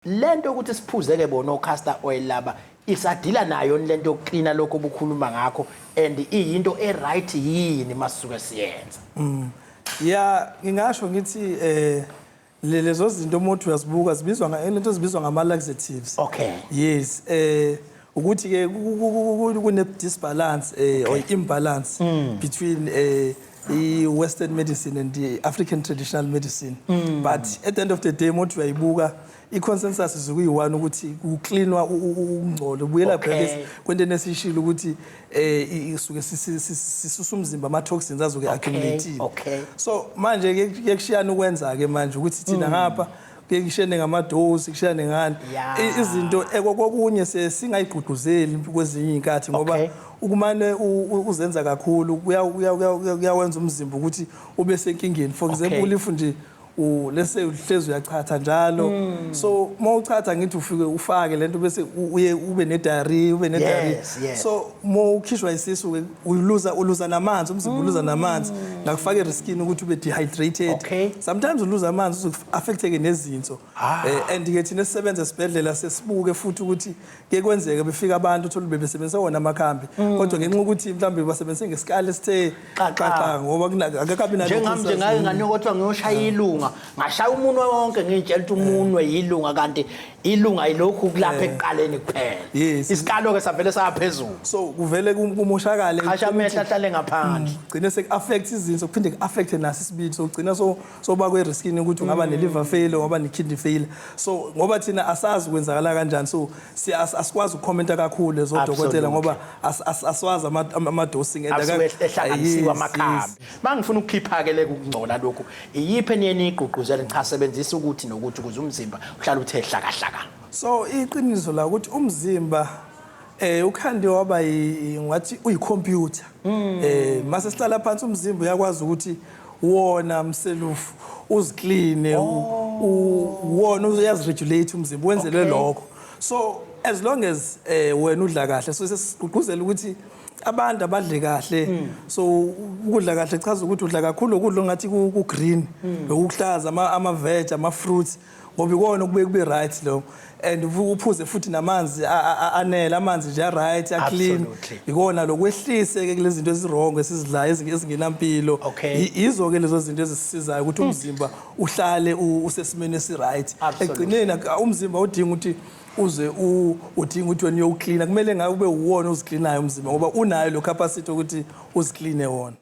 lento ukuthi siphuzeke bona castor oil laba isadila nayo lento yokucleana lokho obukhuluma ngakho and iyinto right yini masuke siyenza. Yeah, ngingasho ngithi lezo zinto umuntu uyazibuka zibizwa lento zibizwa ngama laxatives. Okay. Yes, ukuthi ke kune disbalance or imbalance between the Western medicine and the African traditional medicine. But at the end of the day umuntu uyayibuka i-consensus izukuyi-one ukuthi ucleanwa ungcolo ubuyela back kwento nesishilo ukuthi isuke sisusa umzimba ama-toxins azoke accumulate. Okay. So manje ke kushiyana ukwenza ke manje ukuthi thina ngapha kushiyane ngamadosi kushiyane ngani izinto kokunye singayigqugquzeli kwezinye inkathi ngoba ukumane uzenza kakhulu kuyawenza umzimba ukuthi ube senkingeni. For example if nje let's say uhlezi uyachatha njalo so mawuchatha ngithi ufike ufake lento bese uye ube ne-diarrhea so mawukhishwa isisu uluza namanzi umzimba uluza namanzi ngakufaka eriskini ukuthi ube dehydrated. Sometimes uluza amanzi uzu-affecteke nezinso and ke thina sisebenza esibhedlela sesibuke futhi ukuthi ke kwenzeke befika abantu uthola bebesebenzisa wona amakhambi kodwa ngenxa ukuthi mhlawumbe basebenzise ngesikali esithe xaxa ngoba akakabi nje ngake nganokothiwa ngiyoshaya ilunga ngashaya umunwe wonke ngitshela ukuthi umunwe yilunga kanti ilunga yilokhu kulapha ekuqaleni kuphela isikalo ke savele saphezulu so kuvele kumoshakale amehla ahlale ngaphandle gcine sek-affect izinso kuphinde ku-affect naso isibili so gcina soba kwe-riskini ukuthi ungaba ne-liver failure ungaba ne-kidney failure so ngoba thina asazi kwenzakala kanjani so asikwazi ukukhomenta kakhulu ezodokotela ngoba asiwazi ama-dosing ehlanganisiwe amakhambi mangifuna ukukhipha-ke le kungcola lokhu iyiphi eniyeni igqugquzela ngichasebenzisa ukuthi nokuthi ukuze umzimba uhlale uthe hlakahlaka. So iqiniso la ukuthi umzimba ukhande waba ngathi uyicomputer mase sihlala phansi umzimba uyakwazi ukuthi wona mselufu uziclean wona uyaziregulate umzimba wenzelwe lokho so as long as wena udla kahle so sesiqhugquzela ukuthi abantu abadle kahle so ukudla kahle chaza ukuthi udla kakhulu ukudla ngathi ku green ukuhlaza ama-veg ama-fruits ngoba ikona kube right lo and uphuze futhi namanzi anele amanzi nje right clean ikona lokwehlise ke lezi zinto ezirong esizidlayo ezingenampilo izo ke lezo zinto ezisizayo ukuthi umzimba uhlale usesimeni esi-right egcineni umzimba udinga ukuthi uze udinga ukuthi wena uyocleana kumele ngabe ube uwona uzicleanayo umzimba ngoba unayo lo capacity ukuthi uzicleane wona.